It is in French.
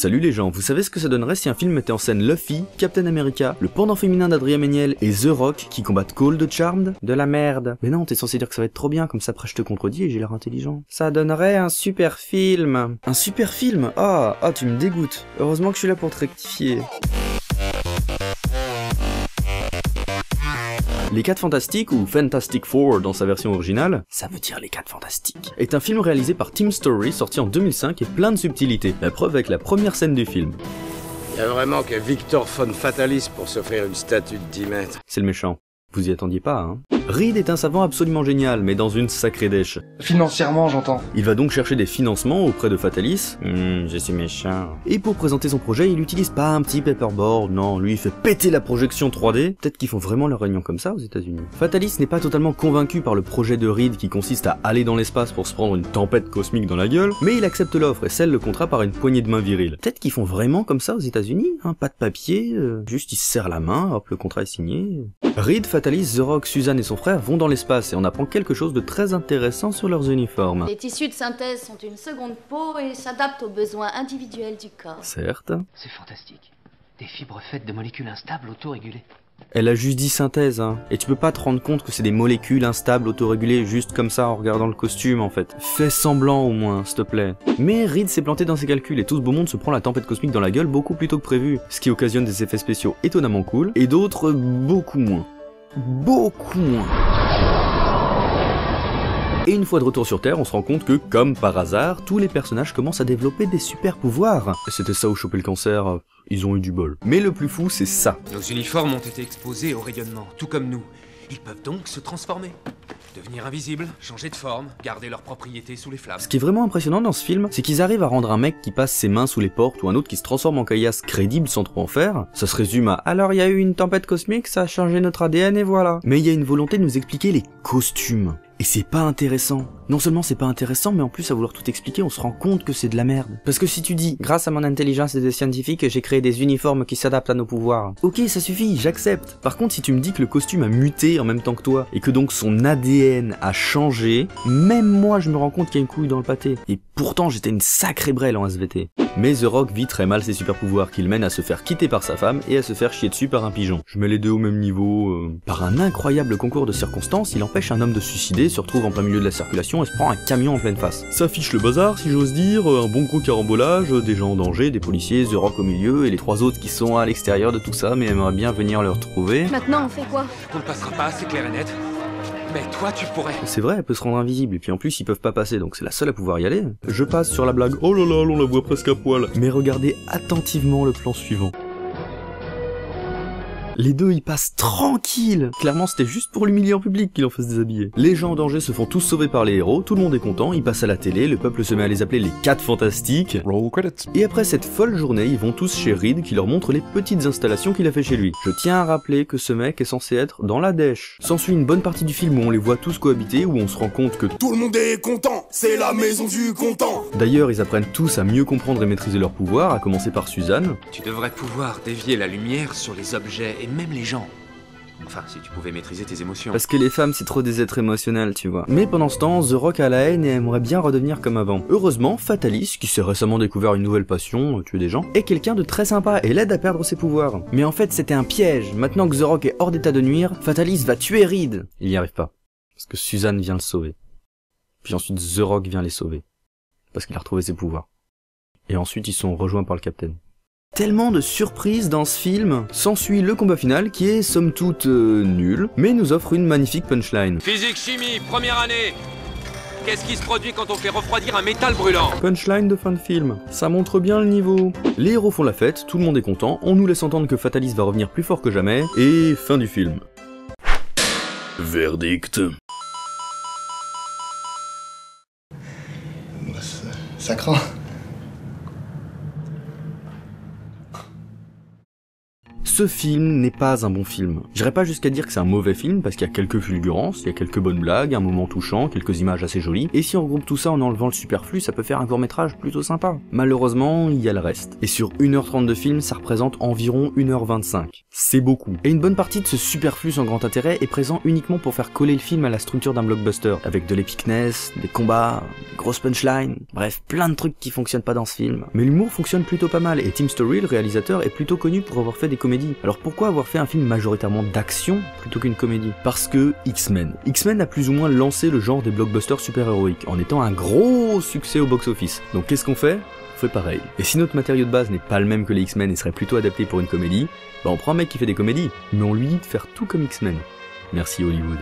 Salut les gens, vous savez ce que ça donnerait si un film mettait en scène Luffy, Captain America, le pendant féminin d'Adrien Méniel et The Rock qui combattent Cold Charmed? De la merde. Mais non, t'es censé dire que ça va être trop bien, comme ça après je te contredis et j'ai l'air intelligent. Ça donnerait un super film. Un super film? Ah, tu me dégoûtes. Heureusement que je suis là pour te rectifier. Les 4 Fantastiques, ou Fantastic Four dans sa version originale, ça veut dire les 4 Fantastiques, est un film réalisé par Tim Story, sorti en 2005 et plein de subtilités. La preuve avec la première scène du film. Y a vraiment que Victor von Fatalis pour s'offrir une statue de 10 mètres. C'est le méchant. Vous y attendiez pas, hein? Reed est un savant absolument génial, mais dans une sacrée dèche. Financièrement, j'entends. Il va donc chercher des financements auprès de Fatalis. Je suis méchant. Et pour présenter son projet, il utilise pas un petit paperboard, non, lui il fait péter la projection 3D. Peut-être qu'ils font vraiment leur réunion comme ça aux États-Unis. Fatalis n'est pas totalement convaincu par le projet de Reed qui consiste à aller dans l'espace pour se prendre une tempête cosmique dans la gueule, mais il accepte l'offre et scelle le contrat par une poignée de main virile. Peut-être qu'ils font vraiment comme ça aux États-Unis, hein, pas de papier, juste ils se serrent la main, hop, le contrat est signé. Reed, Fatalis, The Rock, Suzanne et son frère vont dans l'espace et on apprend quelque chose de très intéressant sur leurs uniformes. Les tissus de synthèse sont une seconde peau et s'adaptent aux besoins individuels du corps. Certes. C'est fantastique. Des fibres faites de molécules instables autorégulées. Elle a juste dit synthèse, hein. Et tu peux pas te rendre compte que c'est des molécules instables autorégulées juste comme ça en regardant le costume en fait. Fais semblant au moins, s'il te plaît. Mais Reed s'est planté dans ses calculs et tout ce beau monde se prend la tempête cosmique dans la gueule beaucoup plus tôt que prévu. Ce qui occasionne des effets spéciaux étonnamment cool et d'autres beaucoup moins. Beaucoup moins. Et une fois de retour sur Terre, on se rend compte que, comme par hasard, tous les personnages commencent à développer des super pouvoirs. C'était ça où choper le cancer, ils ont eu du bol. Mais le plus fou, c'est ça. Nos uniformes ont été exposés au rayonnement, tout comme nous. Ils peuvent donc se transformer. Devenir invisibles, changer de forme, garder leurs propriétés sous les flammes. Ce qui est vraiment impressionnant dans ce film, c'est qu'ils arrivent à rendre un mec qui passe ses mains sous les portes ou un autre qui se transforme en caillasse crédible sans trop en faire. Ça se résume à « Alors il y a eu une tempête cosmique, ça a changé notre ADN et voilà ». Mais il y a une volonté de nous expliquer les costumes. Et c'est pas intéressant. Non seulement c'est pas intéressant, mais en plus à vouloir tout expliquer, on se rend compte que c'est de la merde. Parce que si tu dis, grâce à mon intelligence et des scientifiques, j'ai créé des uniformes qui s'adaptent à nos pouvoirs. Ok, ça suffit, j'accepte. Par contre, si tu me dis que le costume a muté en même temps que toi, et que donc son ADN a changé, même moi je me rends compte qu'il y a une couille dans le pâté. Et pourtant j'étais une sacrée brêle en SVT. Mais The Rock vit très mal ses super pouvoirs qu'il mène à se faire quitter par sa femme et à se faire chier dessus par un pigeon. Je mets les deux au même niveau. Par un incroyable concours de circonstances, il empêche un homme de se suicider, se retrouve en plein milieu de la circulation et se prend un camion en pleine face. Ça fiche le bazar si j'ose dire, un bon gros carambolage, des gens en danger, des policiers, The Rock au milieu et les 3 autres qui sont à l'extérieur de tout ça mais aimeraient bien venir le retrouver. Maintenant, on fait quoi? On ne passera pas, c'est clair et net. Mais toi, tu pourrais. C'est vrai, elle peut se rendre invisible, et puis en plus ils peuvent pas passer, donc c'est la seule à pouvoir y aller. Je passe sur la blague, oh là là, on la voit presque à poil. Mais regardez attentivement le plan suivant. Les deux y passent tranquilles. Clairement c'était juste pour l'humilier en public qu'il en fasse déshabiller. Les gens en danger se font tous sauver par les héros, tout le monde est content, ils passent à la télé, le peuple se met à les appeler les 4 Fantastiques. Roll credits. Et après cette folle journée, ils vont tous chez Reed qui leur montre les petites installations qu'il a fait chez lui. Je tiens à rappeler que ce mec est censé être dans la dèche. S'ensuit une bonne partie du film où on les voit tous cohabiter, où on se rend compte que tout le monde est content, c'est la maison du content. D'ailleurs, ils apprennent tous à mieux comprendre et maîtriser leurs pouvoirs, à commencer par Suzanne. Tu devrais pouvoir dévier la lumière sur les objets et même les gens. Enfin, si tu pouvais maîtriser tes émotions. Parce que les femmes, c'est trop des êtres émotionnels, tu vois. Mais pendant ce temps, The Rock a la haine et aimerait bien redevenir comme avant. Heureusement, Fatalis, qui s'est récemment découvert une nouvelle passion, tuer des gens, est quelqu'un de très sympa et l'aide à perdre ses pouvoirs. Mais en fait, c'était un piège. Maintenant que The Rock est hors d'état de nuire, Fatalis va tuer Reed. Il n'y arrive pas. Parce que Suzanne vient le sauver. Puis ensuite, The Rock vient les sauver. Parce qu'il a retrouvé ses pouvoirs. Et ensuite, ils sont rejoints par le Capitaine. Tellement de surprises dans ce film. S'ensuit le combat final qui est somme toute nul, mais nous offre une magnifique punchline. Physique-chimie, première année. Qu'est-ce qui se produit quand on fait refroidir un métal brûlant? Punchline de fin de film. Ça montre bien le niveau. Les héros font la fête, tout le monde est content, on nous laisse entendre que Fatalis va revenir plus fort que jamais, et fin du film. Verdict. Ça craint. Ce film n'est pas un bon film. J'irai pas jusqu'à dire que c'est un mauvais film, parce qu'il y a quelques fulgurances, il y a quelques bonnes blagues, un moment touchant, quelques images assez jolies, et si on regroupe tout ça en enlevant le superflu, ça peut faire un court-métrage plutôt sympa. Malheureusement, il y a le reste. Et sur 1h30 de film, ça représente environ 1h25. C'est beaucoup. Et une bonne partie de ce superflu sans grand intérêt est présent uniquement pour faire coller le film à la structure d'un blockbuster, avec de l'épicness, des combats, des grosses punchlines, bref, plein de trucs qui fonctionnent pas dans ce film. Mais l'humour fonctionne plutôt pas mal, et Tim Story, le réalisateur, est plutôt connu pour avoir fait des comédies. Alors pourquoi avoir fait un film majoritairement d'action plutôt qu'une comédie? Parce que X-Men. X-Men a plus ou moins lancé le genre des blockbusters super-héroïques, en étant un gros succès au box-office. Donc qu'est-ce qu'on fait? On fait pareil. Et si notre matériau de base n'est pas le même que les X-Men et serait plutôt adapté pour une comédie, bah on prend un mec qui fait des comédies, mais on lui dit de faire tout comme X-Men. Merci Hollywood.